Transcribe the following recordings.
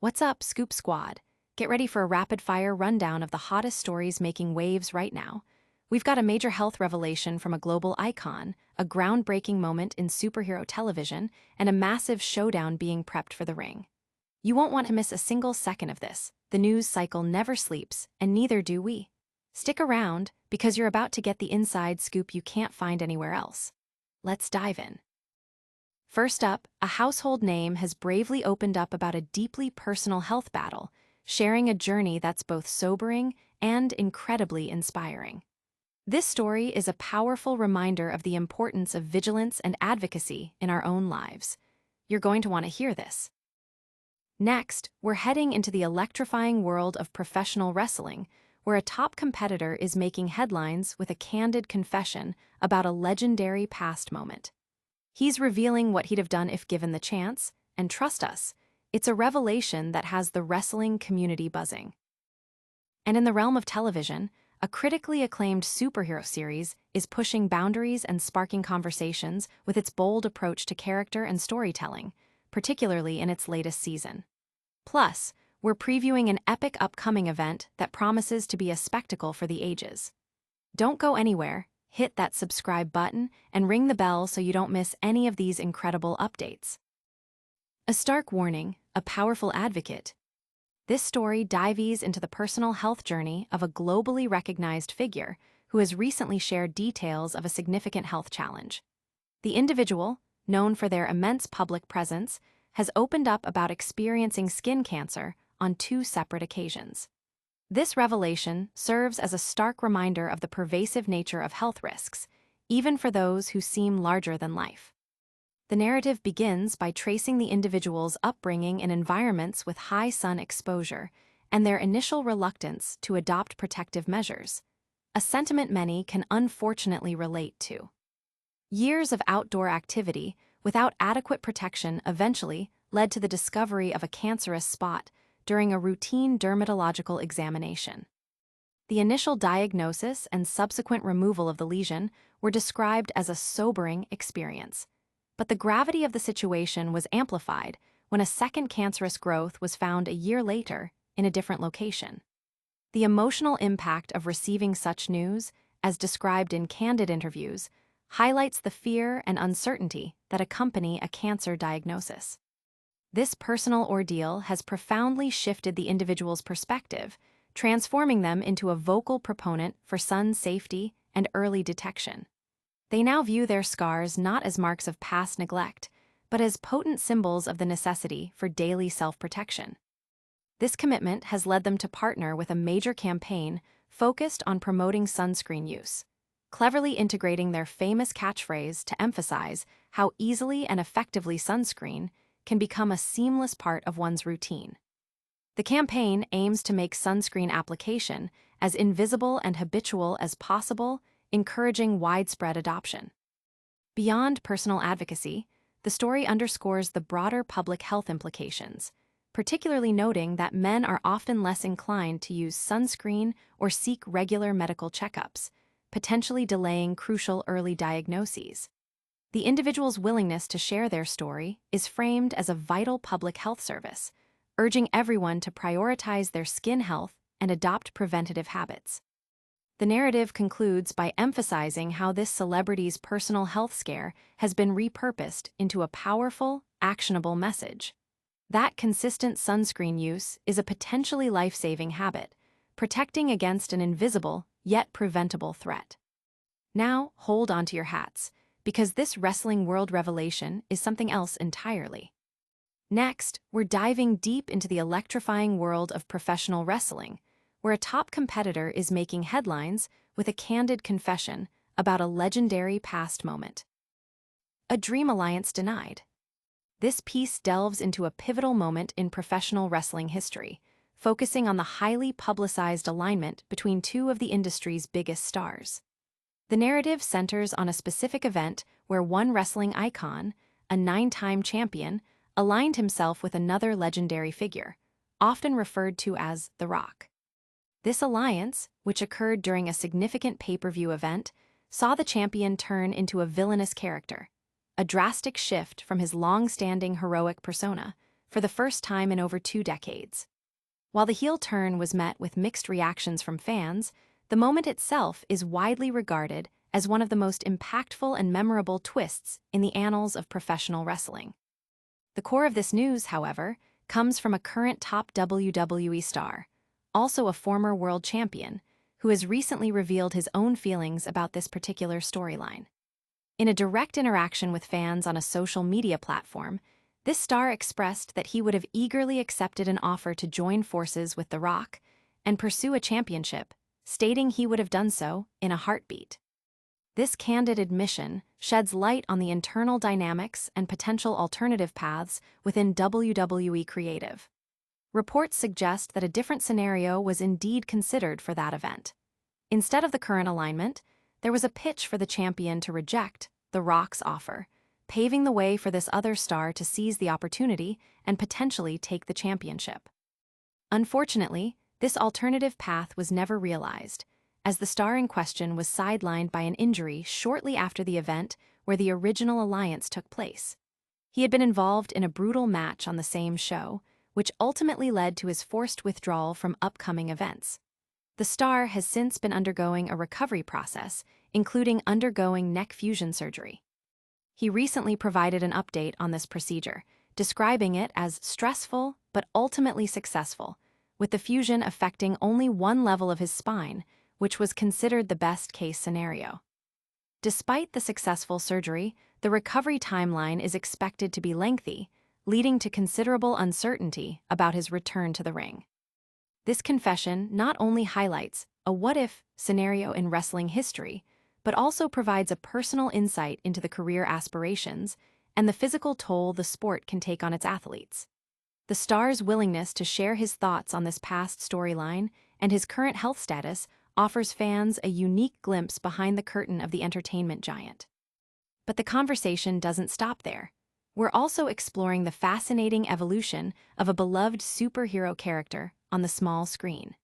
What's up, Scoop Squad? Get ready for a rapid-fire rundown of the hottest stories making waves right now. We've got a major health revelation from a global icon, a groundbreaking moment in superhero television, and a massive showdown being prepped for the ring. You won't want to miss a single second of this. The news cycle never sleeps, and neither do we. Stick around, because you're about to get the inside scoop you can't find anywhere else. Let's dive in. First up, a household name has bravely opened up about a deeply personal health battle, sharing a journey that's both sobering and incredibly inspiring. This story is a powerful reminder of the importance of vigilance and advocacy in our own lives. You're going to want to hear this. Next, we're heading into the electrifying world of professional wrestling, where a top competitor is making headlines with a candid confession about a legendary past moment. He's revealing what he'd have done if given the chance, and trust us, it's a revelation that has the wrestling community buzzing. And in the realm of television, a critically acclaimed superhero series is pushing boundaries and sparking conversations with its bold approach to character and storytelling, particularly in its latest season. Plus, we're previewing an epic upcoming event that promises to be a spectacle for the ages. Don't go anywhere. Hit that subscribe button and ring the bell so you don't miss any of these incredible updates. A stark warning, a powerful advocate. This story dives into the personal health journey of a globally recognized figure who has recently shared details of a significant health challenge. The individual, known for their immense public presence, has opened up about experiencing skin cancer on 2 separate occasions. This revelation serves as a stark reminder of the pervasive nature of health risks, even for those who seem larger than life. The narrative begins by tracing the individual's upbringing in environments with high sun exposure and their initial reluctance to adopt protective measures, a sentiment many can unfortunately relate to. Years of outdoor activity without adequate protection eventually led to the discovery of a cancerous spot during a routine dermatological examination. The initial diagnosis and subsequent removal of the lesion were described as a sobering experience, but the gravity of the situation was amplified when a second cancerous growth was found a year later in a different location. The emotional impact of receiving such news, as described in candid interviews, highlights the fear and uncertainty that accompany a cancer diagnosis. This personal ordeal has profoundly shifted the individual's perspective, transforming them into a vocal proponent for sun safety and early detection. They now view their scars not as marks of past neglect, but as potent symbols of the necessity for daily self-protection. This commitment has led them to partner with a major campaign focused on promoting sunscreen use, cleverly integrating their famous catchphrase to emphasize how easily and effectively sunscreen can become a seamless part of one's routine. The campaign aims to make sunscreen application as invisible and habitual as possible, encouraging widespread adoption. Beyond personal advocacy, the story underscores the broader public health implications, particularly noting that men are often less inclined to use sunscreen or seek regular medical checkups, potentially delaying crucial early diagnoses. The individual's willingness to share their story is framed as a vital public health service, urging everyone to prioritize their skin health and adopt preventative habits. The narrative concludes by emphasizing how this celebrity's personal health scare has been repurposed into a powerful, actionable message. That consistent sunscreen use is a potentially life-saving habit, protecting against an invisible yet preventable threat. Now, hold onto your hats, because this wrestling world revelation is something else entirely. Next, we're diving deep into the electrifying world of professional wrestling, where a top competitor is making headlines with a candid confession about a legendary past moment. A dream alliance denied. This piece delves into a pivotal moment in professional wrestling history, focusing on the highly publicized alignment between 2 of the industry's biggest stars. The narrative centers on a specific event where one wrestling icon, a 9-time champion, aligned himself with another legendary figure, often referred to as The Rock. This alliance, which occurred during a significant pay-per-view event, saw the champion turn into a villainous character, a drastic shift from his long-standing heroic persona, for the first time in over 2 decades. While the heel turn was met with mixed reactions from fans, the moment itself is widely regarded as one of the most impactful and memorable twists in the annals of professional wrestling. The core of this news, however, comes from a current top WWE star, also a former world champion, who has recently revealed his own feelings about this particular storyline. In a direct interaction with fans on a social media platform, this star expressed that he would have eagerly accepted an offer to join forces with The Rock and pursue a championship, stating he would have done so in a heartbeat. This candid admission sheds light on the internal dynamics and potential alternative paths within WWE Creative. Reports suggest that a different scenario was indeed considered for that event. Instead of the current alignment, there was a pitch for the champion to reject The Rock's offer, paving the way for this other star to seize the opportunity and potentially take the championship. Unfortunately, this alternative path was never realized, as the star in question was sidelined by an injury shortly after the event where the original alliance took place. He had been involved in a brutal match on the same show, which ultimately led to his forced withdrawal from upcoming events. The star has since been undergoing a recovery process, including undergoing neck fusion surgery. He recently provided an update on this procedure, describing it as stressful but ultimately successful, with the fusion affecting only one level of his spine, which was considered the best-case scenario. Despite the successful surgery, the recovery timeline is expected to be lengthy, leading to considerable uncertainty about his return to the ring. This confession not only highlights a what-if scenario in wrestling history, but also provides a personal insight into the career aspirations and the physical toll the sport can take on its athletes. The star's willingness to share his thoughts on this past storyline and his current health status offers fans a unique glimpse behind the curtain of the entertainment giant. But the conversation doesn't stop there. We're also exploring the fascinating evolution of a beloved superhero character on the small screen.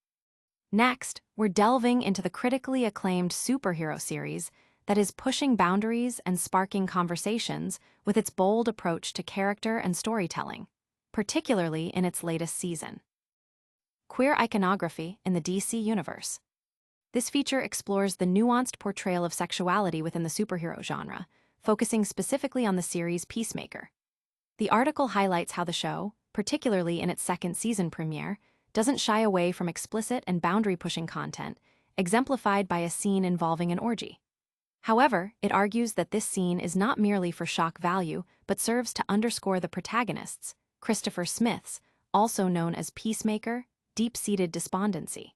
Next, we're delving into the critically acclaimed superhero series that is pushing boundaries and sparking conversations with its bold approach to character and storytelling, particularly in its latest season. Queer iconography in the DC Universe. This feature explores the nuanced portrayal of sexuality within the superhero genre, focusing specifically on the series Peacemaker. The article highlights how the show, particularly in its second season premiere, doesn't shy away from explicit and boundary-pushing content, exemplified by a scene involving an orgy. However, it argues that this scene is not merely for shock value, but serves to underscore the protagonist's, Christopher Smith's, also known as Peacemaker, deep-seated despondency.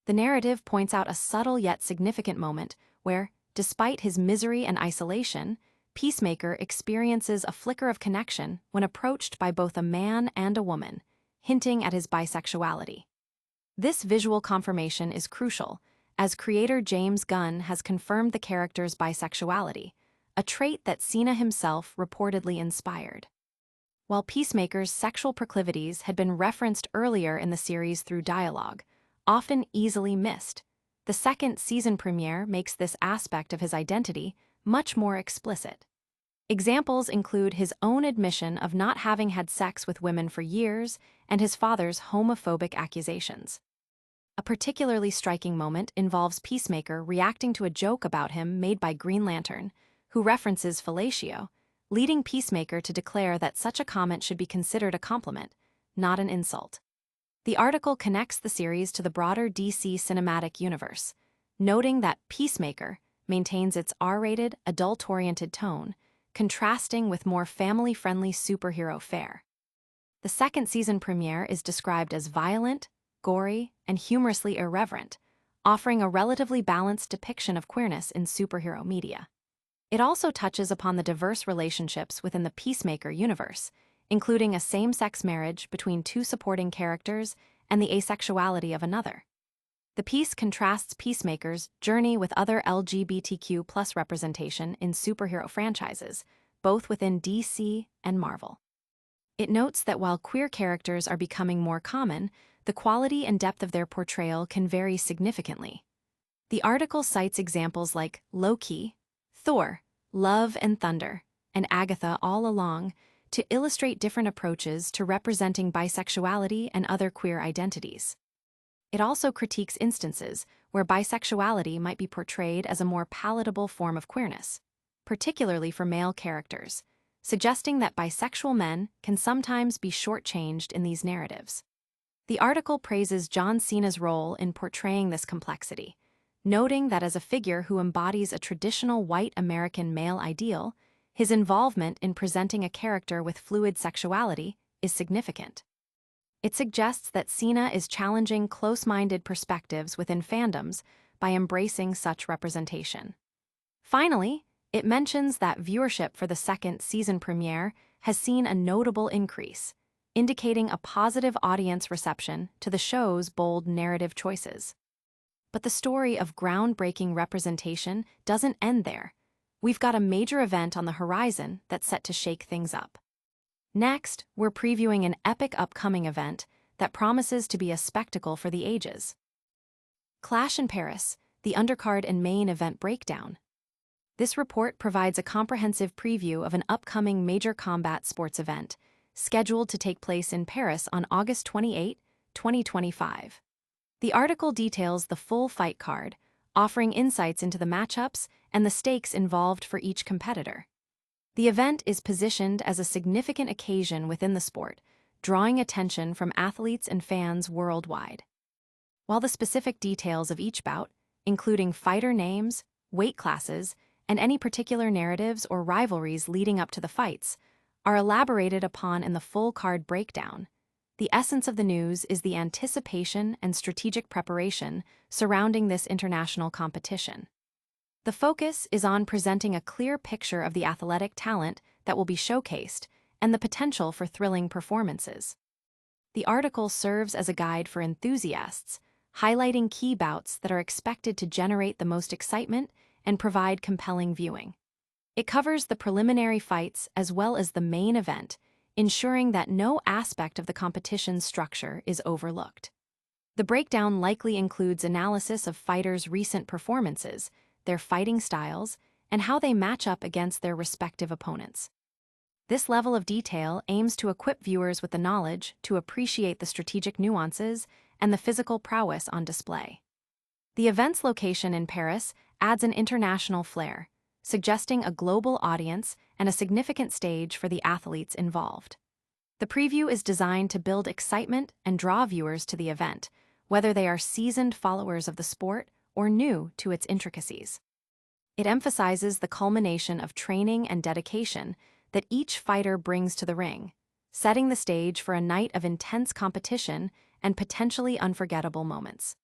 The narrative points out a subtle yet significant moment where, despite his misery and isolation, Peacemaker experiences a flicker of connection when approached by both a man and a woman, hinting at his bisexuality. This visual confirmation is crucial, as creator James Gunn has confirmed the character's bisexuality, a trait that Cena himself reportedly inspired. While Peacemaker's sexual proclivities had been referenced earlier in the series through dialogue, often easily missed, the second season premiere makes this aspect of his identity much more explicit. Examples include his own admission of not having had sex with women for years and his father's homophobic accusations. A particularly striking moment involves Peacemaker reacting to a joke about him made by Green Lantern, who references fellatio, leading Peacemaker to declare that such a comment should be considered a compliment, not an insult. The article connects the series to the broader DC cinematic universe, noting that Peacemaker maintains its R-rated, adult-oriented tone, contrasting with more family-friendly superhero fare. The second season premiere is described as violent, gory, and humorously irreverent, offering a relatively balanced depiction of queerness in superhero media. It also touches upon the diverse relationships within the Peacemaker universe, including a same-sex marriage between two supporting characters and the asexuality of another. The piece contrasts Peacemaker's journey with other LGBTQ+ representation in superhero franchises, both within DC and Marvel. It notes that while queer characters are becoming more common, the quality and depth of their portrayal can vary significantly. The article cites examples like Loki, Thor, Love and Thunder, and Agatha all along, to illustrate different approaches to representing bisexuality and other queer identities. It also critiques instances where bisexuality might be portrayed as a more palatable form of queerness, particularly for male characters, suggesting that bisexual men can sometimes be shortchanged in these narratives. The article praises John Cena's role in portraying this complexity, noting that as a figure who embodies a traditional white American male ideal, his involvement in presenting a character with fluid sexuality is significant. It suggests that Cena is challenging close-minded perspectives within fandoms by embracing such representation. Finally, it mentions that viewership for the second season premiere has seen a notable increase, indicating a positive audience reception to the show's bold narrative choices. But the story of groundbreaking representation doesn't end there. We've got a major event on the horizon that's set to shake things up. Next, we're previewing an epic upcoming event that promises to be a spectacle for the ages. Clash in Paris, the undercard and main event breakdown. This report provides a comprehensive preview of an upcoming major combat sports event, scheduled to take place in Paris on August 28, 2025. The article details the full fight card, offering insights into the matchups and the stakes involved for each competitor. The event is positioned as a significant occasion within the sport, drawing attention from athletes and fans worldwide. While the specific details of each bout, including fighter names, weight classes, and any particular narratives or rivalries leading up to the fights, are elaborated upon in the full card breakdown, the essence of the news is the anticipation and strategic preparation surrounding this international competition. The focus is on presenting a clear picture of the athletic talent that will be showcased and the potential for thrilling performances. The article serves as a guide for enthusiasts, highlighting key bouts that are expected to generate the most excitement and provide compelling viewing. It covers the preliminary fights as well as the main event, ensuring that no aspect of the competition's structure is overlooked. The breakdown likely includes analysis of fighters' recent performances, their fighting styles, and how they match up against their respective opponents. This level of detail aims to equip viewers with the knowledge to appreciate the strategic nuances and the physical prowess on display. The event's location in Paris adds an international flair, suggesting a global audience and a significant stage for the athletes involved. The preview is designed to build excitement and draw viewers to the event, whether they are seasoned followers of the sport or new to its intricacies. It emphasizes the culmination of training and dedication that each fighter brings to the ring, setting the stage for a night of intense competition and potentially unforgettable moments.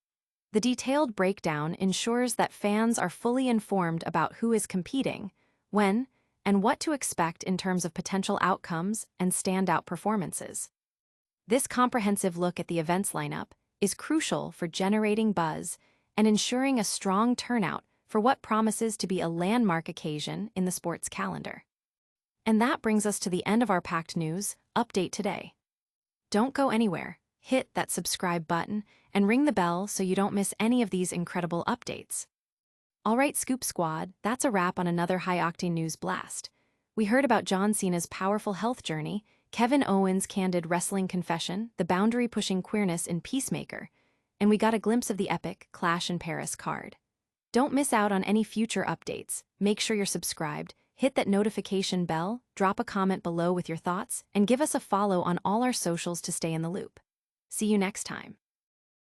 The detailed breakdown ensures that fans are fully informed about who is competing, when, and what to expect in terms of potential outcomes and standout performances. This comprehensive look at the event's lineup is crucial for generating buzz and ensuring a strong turnout for what promises to be a landmark occasion in the sports calendar. And that brings us to the end of our packed news update today. Don't go anywhere. Hit that subscribe button and ring the bell so you don't miss any of these incredible updates. All right, Scoop Squad, that's a wrap on another high-octane news blast. We heard about John Cena's powerful health journey, Kevin Owens' candid wrestling confession, the boundary-pushing queerness in Peacemaker, and we got a glimpse of the epic Clash in Paris card. Don't miss out on any future updates. Make sure you're subscribed, hit that notification bell, drop a comment below with your thoughts, and give us a follow on all our socials to stay in the loop. See you next time.